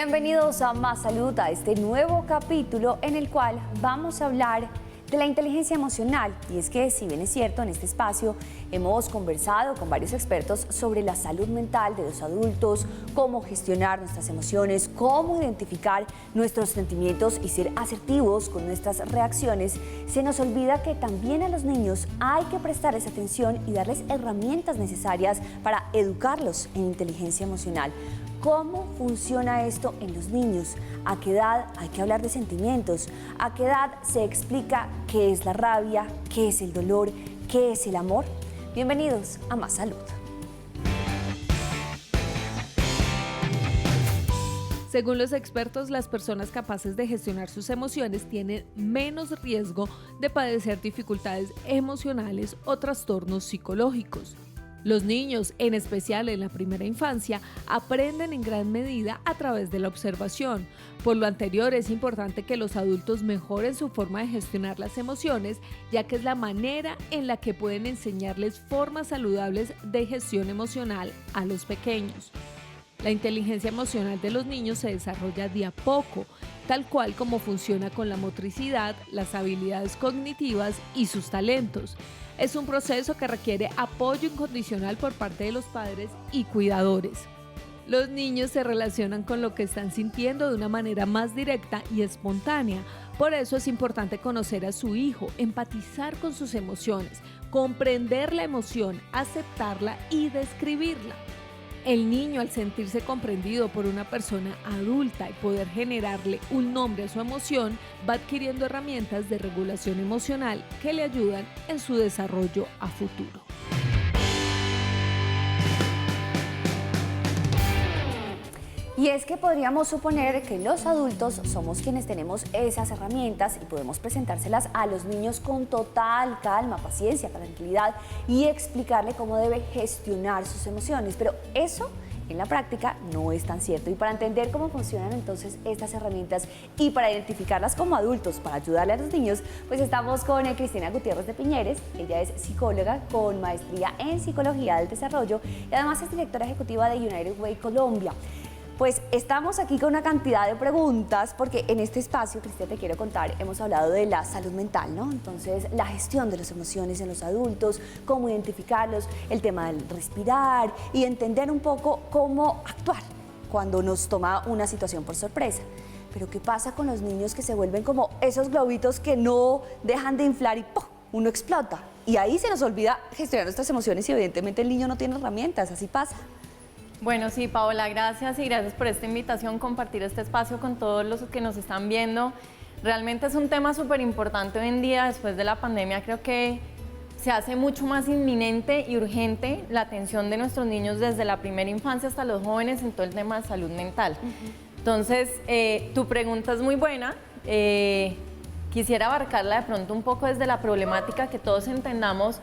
Bienvenidos a Más Salud, a este nuevo capítulo en el cual vamos a hablar de la inteligencia emocional. Y es que, si bien es cierto, en este espacio hemos conversado con varios expertos sobre la salud mental de los adultos, cómo gestionar nuestras emociones, cómo identificar nuestros sentimientos y ser asertivos con nuestras reacciones, se nos olvida que también a los niños hay que prestarles atención y darles herramientas necesarias para educarlos en inteligencia emocional. ¿Cómo funciona esto en los niños? ¿A qué edad hay que hablar de sentimientos? ¿A qué edad se explica qué es la rabia, qué es el dolor, qué es el amor? Bienvenidos a Más Salud. Según los expertos, las personas capaces de gestionar sus emociones tienen menos riesgo de padecer dificultades emocionales o trastornos psicológicos. Los niños, en especial en la primera infancia, aprenden en gran medida a través de la observación. Por lo anterior, es importante que los adultos mejoren su forma de gestionar las emociones, ya que es la manera en la que pueden enseñarles formas saludables de gestión emocional a los pequeños. La inteligencia emocional de los niños se desarrolla de a poco, tal cual como funciona con la motricidad, las habilidades cognitivas y sus talentos. Es un proceso que requiere apoyo incondicional por parte de los padres y cuidadores. Los niños se relacionan con lo que están sintiendo de una manera más directa y espontánea. Por eso es importante conocer a su hijo, empatizar con sus emociones, comprender la emoción, aceptarla y describirla. El niño, al sentirse comprendido por una persona adulta y poder generarle un nombre a su emoción, va adquiriendo herramientas de regulación emocional que le ayudan en su desarrollo a futuro. Y es que podríamos suponer que los adultos somos quienes tenemos esas herramientas y podemos presentárselas a los niños con total calma, paciencia, tranquilidad y explicarle cómo debe gestionar sus emociones. Pero eso en la práctica no es tan cierto. Y para entender cómo funcionan entonces estas herramientas y para identificarlas como adultos, para ayudarle a los niños, pues estamos con Cristina Gutiérrez de Piñeres. Ella es psicóloga con maestría en Psicología del Desarrollo y además es directora ejecutiva de United Way Colombia. Pues estamos aquí con una cantidad de preguntas porque en este espacio, Cristina, te quiero contar, hemos hablado de la salud mental, ¿no? Entonces, la gestión de las emociones en los adultos, cómo identificarlos, el tema del respirar y entender un poco cómo actuar cuando nos toma una situación por sorpresa. Pero ¿qué pasa con los niños que se vuelven como esos globitos que no dejan de inflar y ¡pum!, uno explota? Y ahí se nos olvida gestionar nuestras emociones y evidentemente el niño no tiene herramientas, así pasa. Bueno, sí, Paola, gracias y gracias por esta invitación, compartir este espacio con todos los que nos están viendo. Realmente es un tema súper importante hoy en día, después de la pandemia. Creo que se hace mucho más inminente y urgente la atención de nuestros niños desde la primera infancia hasta los jóvenes en todo el tema de salud mental. Entonces, tu pregunta es muy buena. Quisiera abarcarla de pronto un poco desde la problemática, que todos entendamos.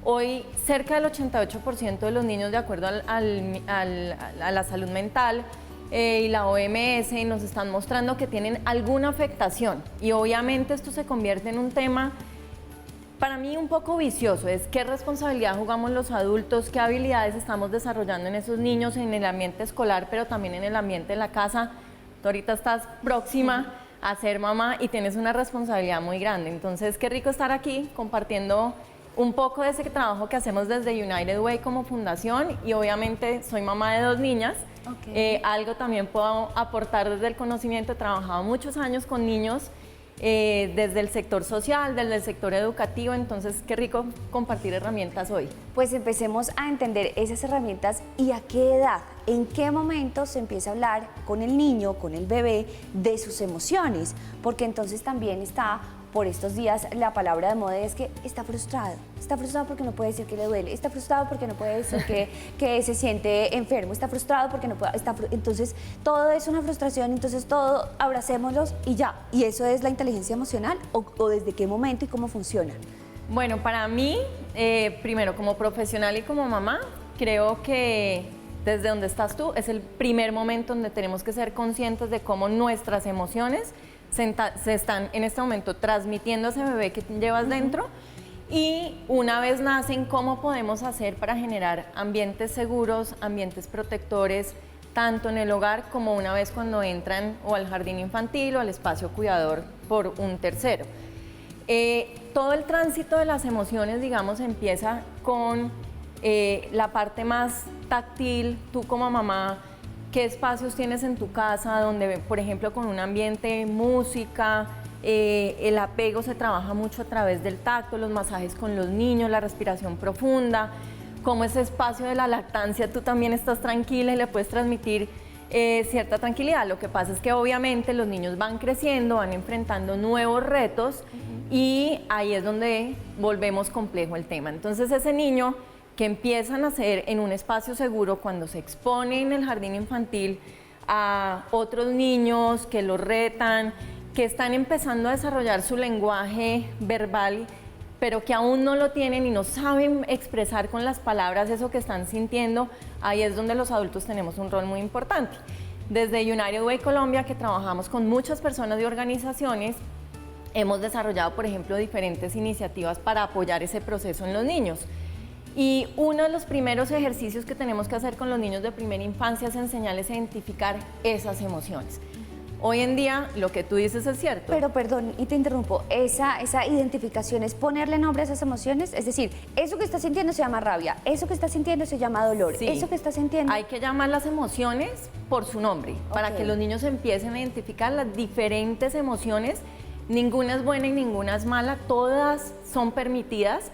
Hoy, cerca del 88% de los niños, de acuerdo a la salud mental y la OMS, nos están mostrando que tienen alguna afectación. Y obviamente esto se convierte en un tema, para mí, un poco vicioso. Es qué responsabilidad jugamos los adultos, qué habilidades estamos desarrollando en esos niños, en el ambiente escolar, pero también en el ambiente de la casa. Tú ahorita estás próxima a ser mamá y tienes una responsabilidad muy grande. Entonces, qué rico estar aquí compartiendo un poco de ese trabajo que hacemos desde United Way como fundación, y obviamente soy mamá de 2 niñas. Algo también puedo aportar desde el conocimiento. He trabajado muchos años con niños desde el sector social, desde el sector educativo, entonces qué rico compartir herramientas hoy. Pues empecemos a entender esas herramientas y a qué edad, en qué momento se empieza a hablar con el niño, con el bebé, de sus emociones, porque entonces también está por estos días la palabra de moda es que está frustrado porque no puede decir que le duele, está frustrado porque no puede decir que se siente enfermo, está frustrado porque no puede, entonces todo es una frustración, entonces todo abracémoslos y ya. ¿Y eso es la inteligencia emocional o desde qué momento y cómo funciona? Bueno, para mí, primero como profesional y como mamá, creo que desde donde estás tú es el primer momento donde tenemos que ser conscientes de cómo nuestras emociones se están en este momento transmitiendo a ese bebé que llevas dentro, y una vez nacen, cómo podemos hacer para generar ambientes seguros, ambientes protectores, tanto en el hogar como una vez cuando entran o al jardín infantil o al espacio cuidador por un tercero. Todo el tránsito de las emociones, digamos, empieza con la parte más táctil. Tú como mamá, ¿qué espacios tienes en tu casa donde, por ejemplo, con un ambiente, música, el apego se trabaja mucho a través del tacto, los masajes con los niños, la respiración profunda, como ese espacio de la lactancia, tú también estás tranquila y le puedes transmitir cierta tranquilidad? Lo que pasa es que obviamente los niños van creciendo, van enfrentando nuevos retos y ahí es donde volvemos complejo el tema. Entonces ese niño que empieza a nacer en un espacio seguro, cuando se expone en el jardín infantil a otros niños que lo retan, que están empezando a desarrollar su lenguaje verbal, pero que aún no lo tienen y no saben expresar con las palabras eso que están sintiendo, ahí es donde los adultos tenemos un rol muy importante. Desde United Way Colombia, que trabajamos con muchas personas y organizaciones, hemos desarrollado, por ejemplo, diferentes iniciativas para apoyar ese proceso en los niños. Y uno de los primeros ejercicios que tenemos que hacer con los niños de primera infancia es enseñarles a identificar esas emociones. Hoy en día, lo que tú dices es cierto. Pero perdón, y te interrumpo, esa identificación es ponerle nombre a esas emociones, es decir, eso que estás sintiendo se llama rabia, eso que estás sintiendo se llama dolor, Sí. eso que estás sintiendo... Hay que llamar las emociones por su nombre, para que los niños empiecen a identificar las diferentes emociones. Ninguna es buena y ninguna es mala, todas son permitidas.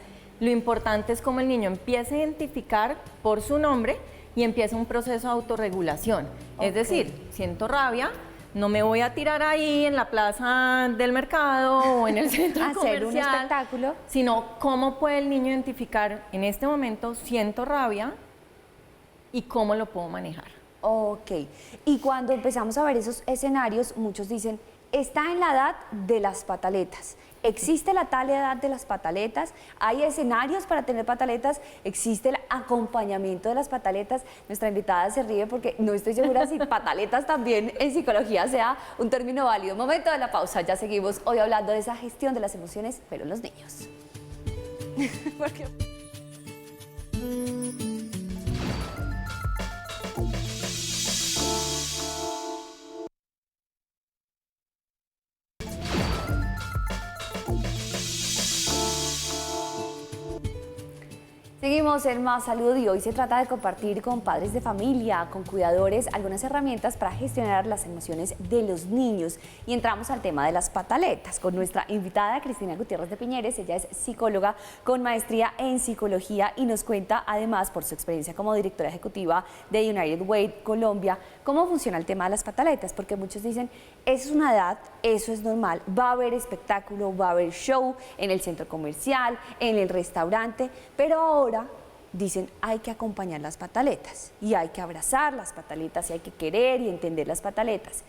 Lo importante es cómo el niño empieza a identificar por su nombre y empieza un proceso de autorregulación. Es decir, siento rabia, no me voy a tirar ahí en la plaza del mercado o en el centro hacer comercial, un espectáculo, sino cómo puede el niño identificar en este momento siento rabia y cómo lo puedo manejar. Ok, y cuando empezamos a ver esos escenarios, muchos dicen, está en la edad de las pataletas. ¿Existe la tal edad de las pataletas? ¿Hay escenarios para tener pataletas? ¿Existe el acompañamiento de las pataletas? Nuestra invitada se ríe porque no estoy segura si pataletas también en psicología sea un término válido. Momento de la pausa, ya seguimos hoy hablando de esa gestión de las emociones, pero en los niños. Porque... Seguimos en Más Salud y hoy se trata de compartir con padres de familia, con cuidadores, algunas herramientas para gestionar las emociones de los niños. Y entramos al tema de las pataletas con nuestra invitada Cristina Gutiérrez de Piñeres. Ella es psicóloga con maestría en psicología y nos cuenta además por su experiencia como directora ejecutiva de United Way Colombia cómo funciona el tema de las pataletas, porque muchos dicen, eso es una edad, eso es normal, va a haber espectáculo, va a haber show en el centro comercial, en el restaurante, pero ahora dicen hay que acompañar las pataletas y hay que abrazar las pataletas y hay que querer y entender las pataletas.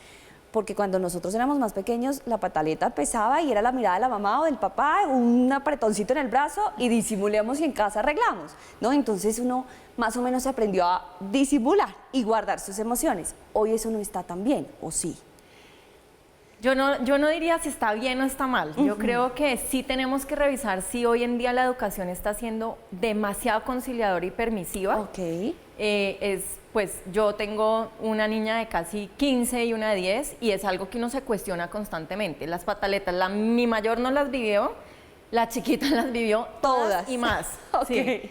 Porque cuando nosotros éramos más pequeños, la pataleta pesaba y era la mirada de la mamá o del papá, un apretoncito en el brazo y disimulemos y en casa arreglamos, ¿no? Entonces uno más o menos aprendió a disimular y guardar sus emociones. Hoy eso no está tan bien, ¿o sí? Yo no diría si está bien o está mal. Yo creo que sí tenemos que revisar si hoy en día la educación está siendo demasiado conciliadora y permisiva. Ok. Pues yo tengo una niña de casi 15 y una de 10 y es algo que uno se cuestiona constantemente. Las pataletas, mi mayor no las vivió, la chiquita las vivió todas y más. Okay. Sí.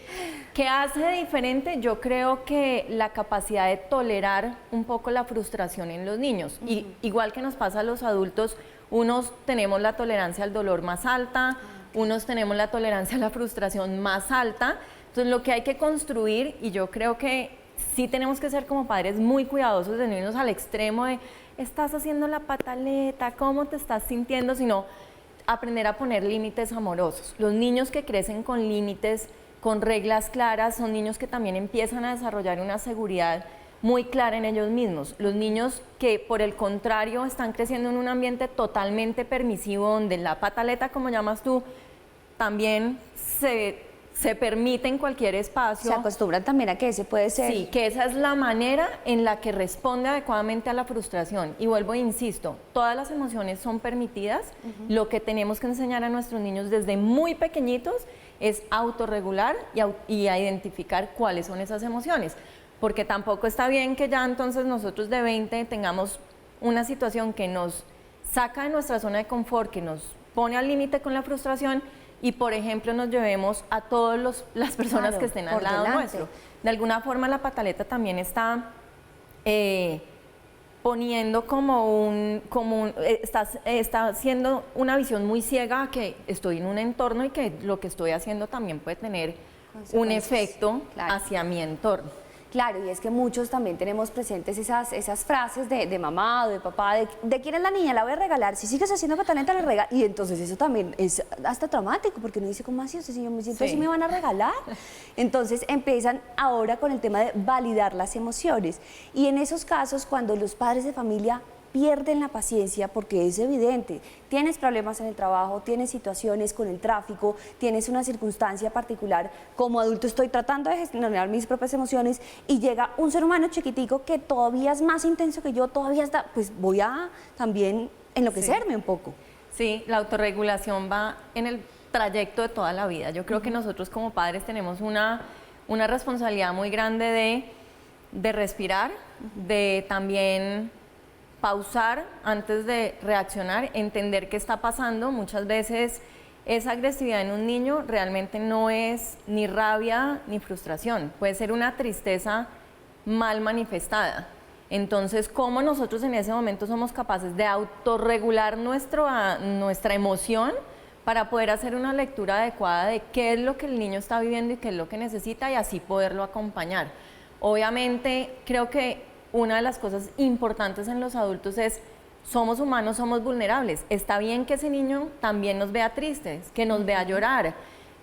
¿Qué hace de diferente? Yo creo que la capacidad de tolerar un poco la frustración en los niños. Y igual que nos pasa a los adultos, unos tenemos la tolerancia al dolor más alta, unos tenemos la tolerancia a la frustración más alta. Entonces lo que hay que construir, y yo creo que sí tenemos que ser como padres muy cuidadosos de no irnos al extremo de estás haciendo la pataleta, ¿cómo te estás sintiendo? Sino aprender a poner límites amorosos. Los niños que crecen con límites, con reglas claras, son niños que también empiezan a desarrollar una seguridad muy clara en ellos mismos. Los niños que, por el contrario, están creciendo en un ambiente totalmente permisivo, donde la pataleta, como llamas tú, también se permite en cualquier espacio. Se acostumbran también a que ese puede ser... Sí, que esa es la manera en la que responde adecuadamente a la frustración. Y vuelvo e insisto, todas las emociones son permitidas. Lo que tenemos que enseñar a nuestros niños desde muy pequeñitos es autorregular y a identificar cuáles son esas emociones. porque tampoco está bien que ya entonces nosotros de 20 tengamos una situación que nos saca de nuestra zona de confort, que nos pone al límite con la frustración y, por ejemplo, nos llevemos a todas las personas Claro, que estén al por lado delante. nuestro. De alguna forma la pataleta también está poniendo está haciendo una visión muy ciega a que estoy en un entorno y que lo que estoy haciendo también puede tener un Consecuencias, efecto claro. hacia mi entorno. Claro, y es que muchos también tenemos presentes esas frases de mamá o de papá, de quién es la niña, la voy a regalar, si sigues haciendo pataleta la regala, y entonces eso también es hasta traumático, porque uno dice, ¿cómo así? O sea, si yo me siento así, ¿me van a regalar? Entonces empiezan ahora con el tema de validar las emociones, y en esos casos, cuando los padres de familia pierden la paciencia, porque es evidente, tienes problemas en el trabajo, tienes situaciones con el tráfico, tienes una circunstancia particular, como adulto estoy tratando de gestionar mis propias emociones y llega un ser humano chiquitico que todavía es más intenso que yo, todavía está, pues voy a también enloquecerme un poco. Sí, la autorregulación va en el trayecto de toda la vida. Yo creo que nosotros como padres tenemos una responsabilidad muy grande de respirar, de también pausar antes de reaccionar, entender qué está pasando. Muchas veces esa agresividad en un niño realmente no es ni rabia ni frustración, puede ser una tristeza mal manifestada. Entonces, ¿cómo nosotros en ese momento somos capaces de autorregular nuestra emoción para poder hacer una lectura adecuada de qué es lo que el niño está viviendo y qué es lo que necesita y así poderlo acompañar? Obviamente, creo que una de las cosas importantes en los adultos es, somos humanos, somos vulnerables. Está bien que ese niño también nos vea tristes, que nos vea llorar,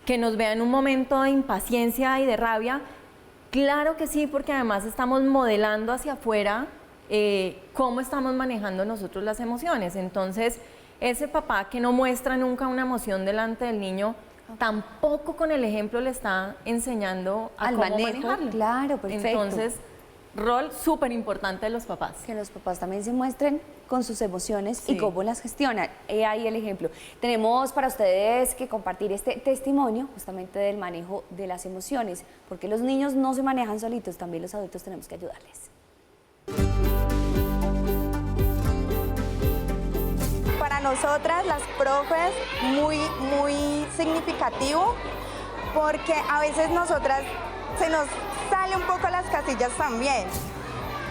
que nos vea en un momento de impaciencia y de rabia. Claro que sí, porque además estamos modelando hacia afuera cómo estamos manejando nosotros las emociones. Entonces, ese papá que no muestra nunca una emoción delante del niño, tampoco con el ejemplo le está enseñando a cómo manejarlo. Claro, perfecto. Entonces, rol súper importante de los papás. Que los papás también se muestren con sus emociones Sí. y cómo las gestionan. He ahí el ejemplo. Tenemos para ustedes que compartir este testimonio justamente del manejo de las emociones, porque los niños no se manejan solitos, también los adultos tenemos que ayudarles. Para nosotras, las profes, muy significativo, porque a veces nosotras se nos sale un poco las casillas también.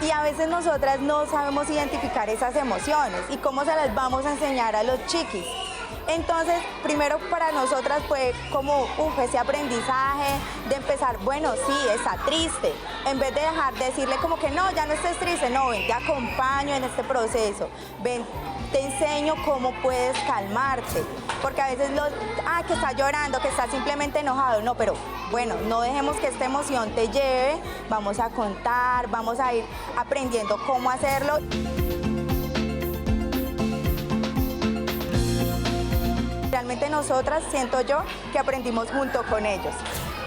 Y a veces nosotras no sabemos identificar esas emociones y cómo se las vamos a enseñar a los chiquis. Entonces, primero para nosotras fue como ese aprendizaje de empezar, bueno, sí, está triste. En vez de dejar de decirle como que no, ya no estés triste, no, ven, te acompaño en este proceso. Ven, te enseño cómo puedes calmarte. Porque a veces que está llorando, que está simplemente enojado. No, pero bueno, no dejemos que esta emoción te lleve. Vamos a contar, vamos a ir aprendiendo cómo hacerlo. Realmente nosotras, siento yo, que aprendimos junto con ellos.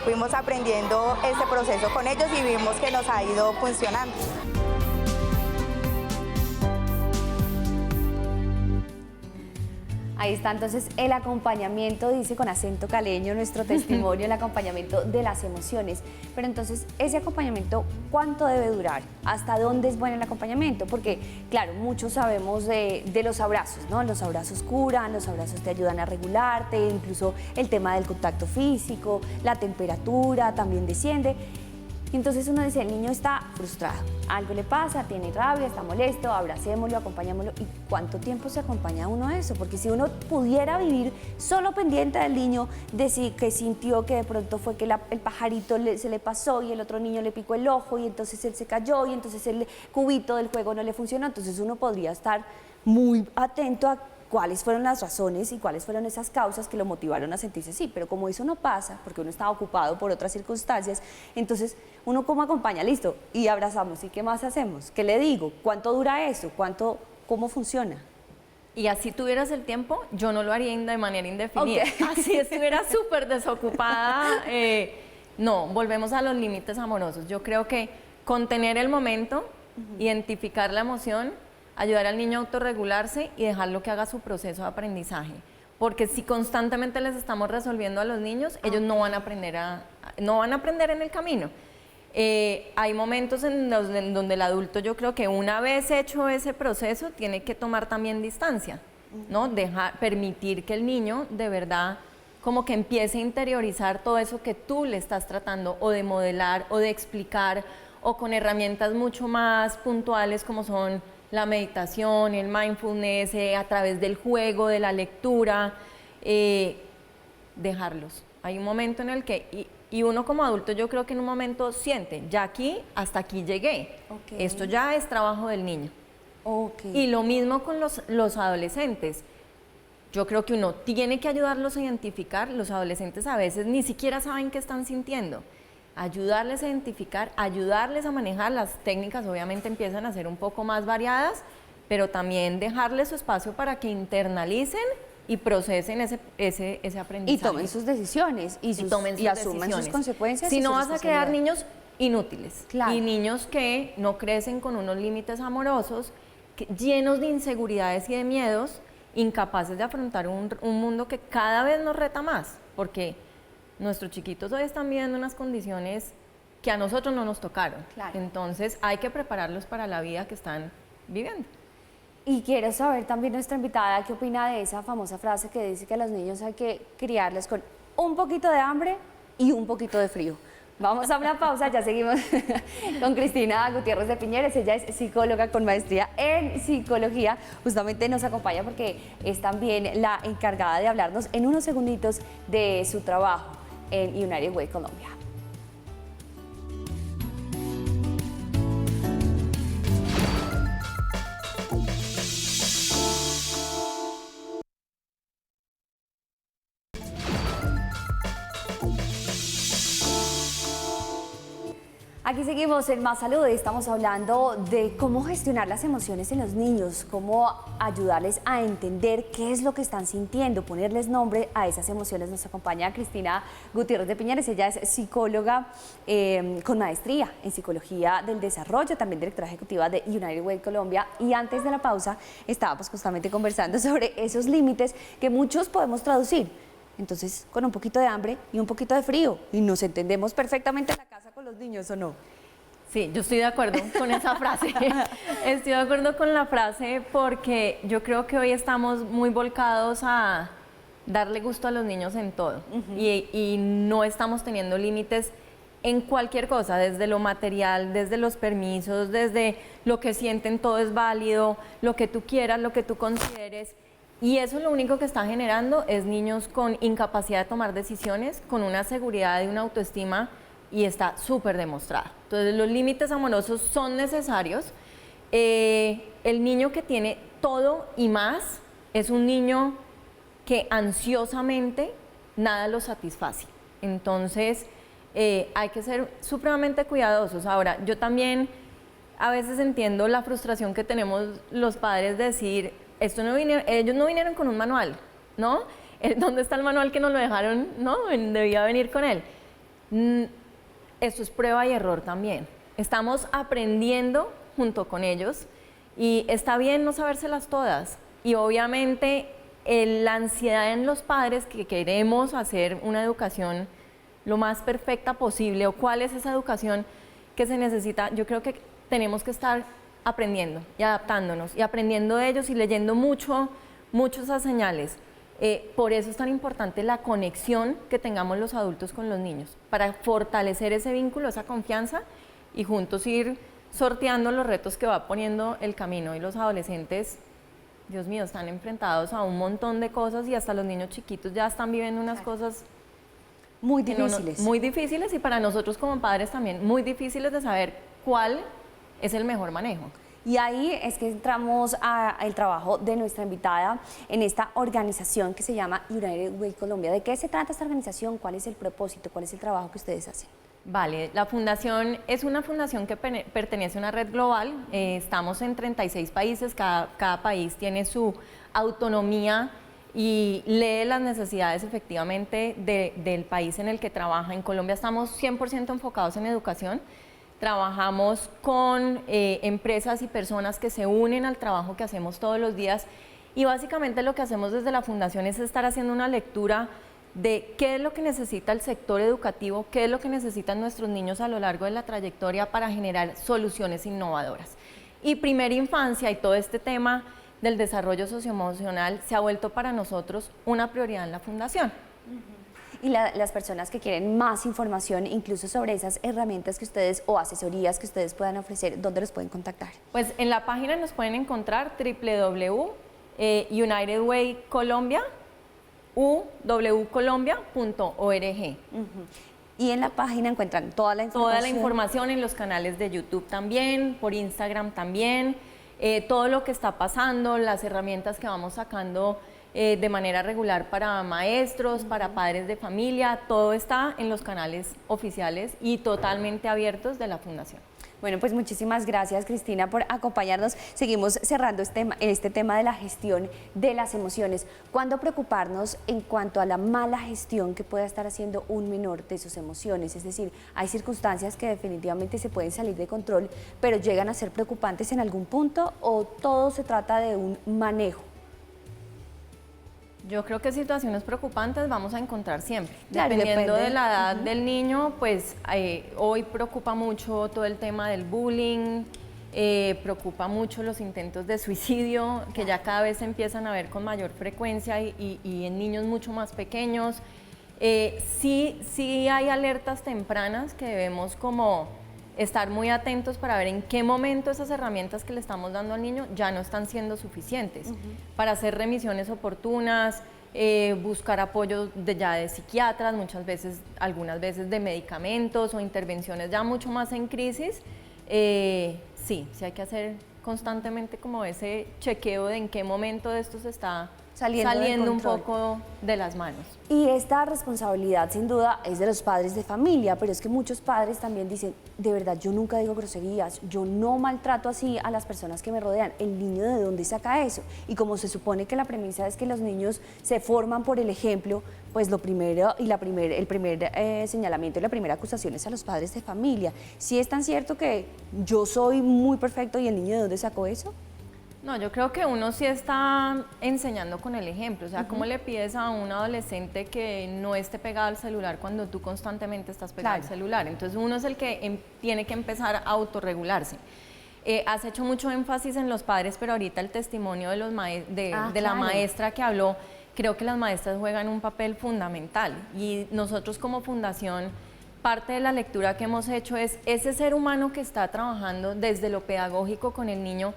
Fuimos aprendiendo este proceso con ellos y vimos que nos ha ido funcionando. Ahí está entonces el acompañamiento, dice con acento caleño nuestro testimonio, el acompañamiento de las emociones. Pero entonces, ese acompañamiento, ¿cuánto debe durar? ¿Hasta dónde es bueno el acompañamiento? Porque, claro, muchos sabemos de los abrazos, ¿no? Los abrazos curan, los abrazos te ayudan a regularte, incluso el tema del contacto físico, la temperatura también desciende. Entonces uno dice, el niño está frustrado, algo le pasa, tiene rabia, está molesto, abracémoslo, acompañémoslo. ¿Y cuánto tiempo se acompaña a uno de eso? Porque si uno pudiera vivir solo pendiente del niño, de que sintió que de pronto fue que el pajarito se le pasó y el otro niño le picó el ojo y entonces él se cayó y entonces el cubito del juego no le funcionó, entonces uno podría estar muy atento a cuáles fueron las razones y cuáles fueron esas causas que lo motivaron a sentirse así, pero como eso no pasa, porque uno está ocupado por otras circunstancias, entonces uno cómo acompaña, listo, y abrazamos, ¿y qué más hacemos? ¿Qué le digo? ¿Cuánto dura eso? ¿Cómo funciona? Y así tuvieras el tiempo, yo no lo haría de manera indefinida. Okay. Así estuviera súper desocupada, no, volvemos a los límites amorosos. Yo creo que contener el momento, identificar la emoción, ayudar al niño a autorregularse y dejarlo que haga su proceso de aprendizaje. Porque si constantemente les estamos resolviendo a los niños, ellos no van a aprender en el camino. Hay momentos en donde el adulto, yo creo que una vez hecho ese proceso tiene que tomar también distancia, ¿no? Permitir que el niño de verdad como que empiece a interiorizar todo eso que tú le estás tratando o de modelar o de explicar, o con herramientas mucho más puntuales como son la meditación, el mindfulness, a través del juego, de la lectura, dejarlos. Hay un momento en el que, y uno como adulto yo creo que en un momento siente, ya aquí, hasta aquí llegué, esto ya es trabajo del niño. Y lo mismo con los adolescentes. Yo creo que uno tiene que ayudarlos a identificar, los adolescentes a veces ni siquiera saben qué están sintiendo. Ayudarles a identificar, ayudarles a manejar, las técnicas obviamente empiezan a ser un poco más variadas, pero también dejarles su espacio para que internalicen y procesen ese aprendizaje. Y tomen sus decisiones y asuman sus consecuencias. Si y no su vas a crear responsabilidad. niños inútiles, Claro. y niños que no crecen con unos límites amorosos, llenos de inseguridades y de miedos, incapaces de afrontar un mundo que cada vez nos reta más, porque nuestros chiquitos hoy están viviendo unas condiciones que a nosotros no nos tocaron. Claro. Entonces hay que prepararlos para la vida que están viviendo. Y quiero saber también nuestra invitada qué opina de esa famosa frase que dice que a los niños hay que criarles con un poquito de hambre y un poquito de frío. Vamos a una pausa, ya seguimos con Cristina Gutiérrez de Piñeres. Ella es psicóloga con maestría en psicología. Justamente nos acompaña porque es también la encargada de hablarnos en unos segunditos de su trabajo en United Way Colombia. Aquí seguimos en Más Salud y estamos hablando de cómo gestionar las emociones en los niños, cómo ayudarles a entender qué es lo que están sintiendo, ponerles nombre a esas emociones. Nos acompaña Cristina Gutiérrez de Piñeres, ella es psicóloga con maestría en Psicología del Desarrollo, también directora ejecutiva de United Way Colombia, y antes de la pausa estábamos justamente conversando sobre esos límites que muchos podemos traducir. Entonces, con un poquito de hambre y un poquito de frío, y nos entendemos perfectamente en la casa con los niños, ¿o no? Sí, yo estoy de acuerdo con esa frase. Estoy de acuerdo con la frase porque yo creo que hoy estamos muy volcados a darle gusto a los niños en todo. Y no estamos teniendo límites en cualquier cosa, desde lo material, desde los permisos, desde lo que sienten, todo es válido, lo que tú quieras, lo que tú consideres. Y eso lo único que está generando es niños con incapacidad de tomar decisiones, con una seguridad y una autoestima, y está súper demostrada. Entonces los límites amorosos son necesarios. El niño que tiene todo y más es un niño que ansiosamente nada lo satisface. Entonces hay que ser supremamente cuidadosos. Ahora, yo también a veces entiendo la frustración que tenemos los padres de decir, ellos no vinieron con un manual, ¿no? ¿Dónde está el manual que nos lo dejaron? No, debía venir con él. Esto es prueba y error también. Estamos aprendiendo junto con ellos y está bien no sabérselas todas. Y obviamente la ansiedad en los padres que queremos hacer una educación lo más perfecta posible, o cuál es esa educación que se necesita, yo creo que tenemos que estar aprendiendo y adaptándonos y aprendiendo de ellos y leyendo mucho esas señales. Por eso es tan importante la conexión que tengamos los adultos con los niños, para fortalecer ese vínculo, esa confianza, y juntos ir sorteando los retos que va poniendo el camino. Y los adolescentes, Dios mío, están enfrentados a un montón de cosas, y hasta los niños chiquitos ya están viviendo unas cosas muy difíciles. Muy difíciles, y para nosotros como padres también muy difíciles de saber cuál es el mejor manejo. Y ahí es que entramos al trabajo de nuestra invitada en esta organización que se llama United Way Colombia. ¿De qué se trata esta organización? ¿Cuál es el propósito? ¿Cuál es el trabajo que ustedes hacen? Vale, la fundación es una fundación que pertenece a una red global. Estamos en 36 países, cada país tiene su autonomía y lee las necesidades efectivamente del país en el que trabaja. En Colombia estamos 100% enfocados en educación. Trabajamos con empresas y personas que se unen al trabajo que hacemos todos los días, y básicamente lo que hacemos desde la fundación es estar haciendo una lectura de qué es lo que necesita el sector educativo, qué es lo que necesitan nuestros niños a lo largo de la trayectoria para generar soluciones innovadoras. Y primera infancia y todo este tema del desarrollo socioemocional se ha vuelto para nosotros una prioridad en la Fundación. Y las personas que quieren más información, incluso sobre esas herramientas que ustedes o asesorías que ustedes puedan ofrecer, ¿dónde los pueden contactar? Pues en la página nos pueden encontrar www.unitedwaycolombia.org. Y en la página encuentran toda la información. Toda la información en los canales de YouTube también, por Instagram también, todo lo que está pasando, las herramientas que vamos sacando de manera regular para maestros, para padres de familia, todo está en los canales oficiales y totalmente abiertos de la Fundación. Bueno, pues muchísimas gracias, Cristina, por acompañarnos. Seguimos cerrando este tema de la gestión de las emociones. ¿Cuándo preocuparnos en cuanto a la mala gestión que pueda estar haciendo un menor de sus emociones? Es decir, hay circunstancias que definitivamente se pueden salir de control, pero llegan a ser preocupantes en algún punto, ¿o todo se trata de un manejo? Yo creo que situaciones preocupantes vamos a encontrar siempre. Claro, Dependiendo depende. de la edad del niño, pues hoy preocupa mucho todo el tema del bullying, preocupa mucho los intentos de suicidio, que ya cada vez se empiezan a ver con mayor frecuencia y en niños mucho más pequeños. Sí hay alertas tempranas que debemos como estar muy atentos para ver en qué momento esas herramientas que le estamos dando al niño ya no están siendo suficientes para hacer remisiones oportunas, buscar apoyo de psiquiatras, algunas veces de medicamentos o intervenciones ya mucho más en crisis. Sí hay que hacer constantemente como ese chequeo de en qué momento de esto se está saliendo un poco de las manos. Y esta responsabilidad sin duda es de los padres de familia, pero es que muchos padres también dicen, de verdad, yo nunca digo groserías, yo no maltrato así a las personas que me rodean. ¿El niño de dónde saca eso? Y como se supone que la premisa es que los niños se forman por el ejemplo, pues lo primero y el primer señalamiento y la primera acusación es a los padres de familia. ¿Sí es tan cierto que yo soy muy perfecto y el niño de dónde sacó eso? No, yo creo que uno sí está enseñando con el ejemplo, o sea, ¿cómo le pides a un adolescente que no esté pegado al celular cuando tú constantemente estás pegado al celular? Entonces uno es el que tiene que empezar a autorregularse. Has hecho mucho énfasis en los padres, pero ahorita el testimonio de la maestra que habló, creo que las maestras juegan un papel fundamental y nosotros como fundación, parte de la lectura que hemos hecho es ese ser humano que está trabajando desde lo pedagógico con el niño,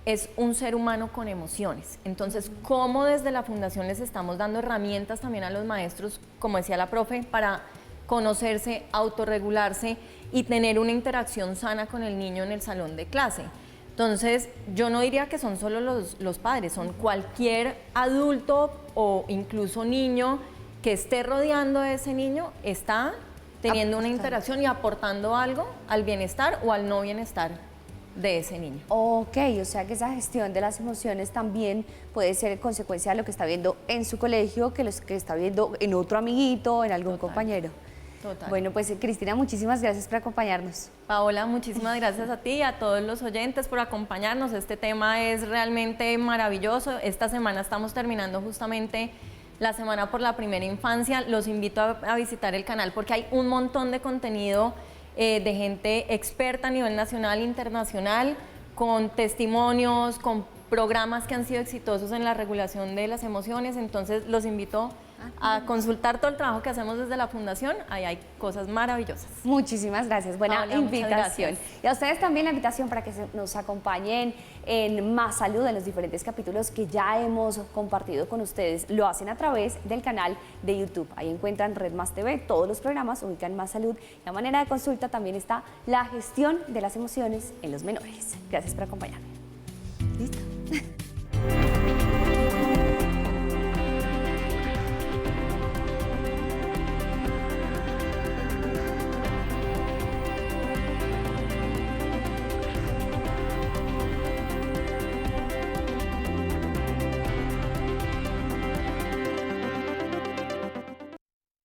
es un ser humano con emociones. Entonces, ¿cómo desde la Fundación les estamos dando herramientas también a los maestros, como decía la profe, para conocerse, autorregularse y tener una interacción sana con el niño en el salón de clase? Entonces, yo no diría que son solo los padres, son cualquier adulto o incluso niño que esté rodeando a ese niño, está teniendo una interacción y aportando algo al bienestar o al no bienestar de ese niño. Ok, o sea que esa gestión de las emociones también puede ser consecuencia de lo que está viendo en su colegio, que los que está viendo en otro amiguito, en algún compañero. Total. Bueno, pues Cristina, muchísimas gracias por acompañarnos. Paola, muchísimas gracias a ti y a todos los oyentes por acompañarnos. Este tema es realmente maravilloso. Esta semana estamos terminando justamente la semana por la primera infancia. Los invito a visitar el canal porque hay un montón de contenido de gente experta a nivel nacional e internacional, con testimonios, con programas que han sido exitosos en la regulación de las emociones. Entonces los invito a consultar todo el trabajo que hacemos desde la Fundación. Ahí hay cosas maravillosas. Muchísimas gracias, buena Paola, invitación. Y a ustedes también la invitación para que nos acompañen en Más Salud, en los diferentes capítulos que ya hemos compartido con ustedes. Lo hacen a través del canal de YouTube. Ahí encuentran Red Más TV, todos los programas, ubican Más Salud. La manera de consulta también está la gestión de las emociones en los menores. Gracias por acompañarme.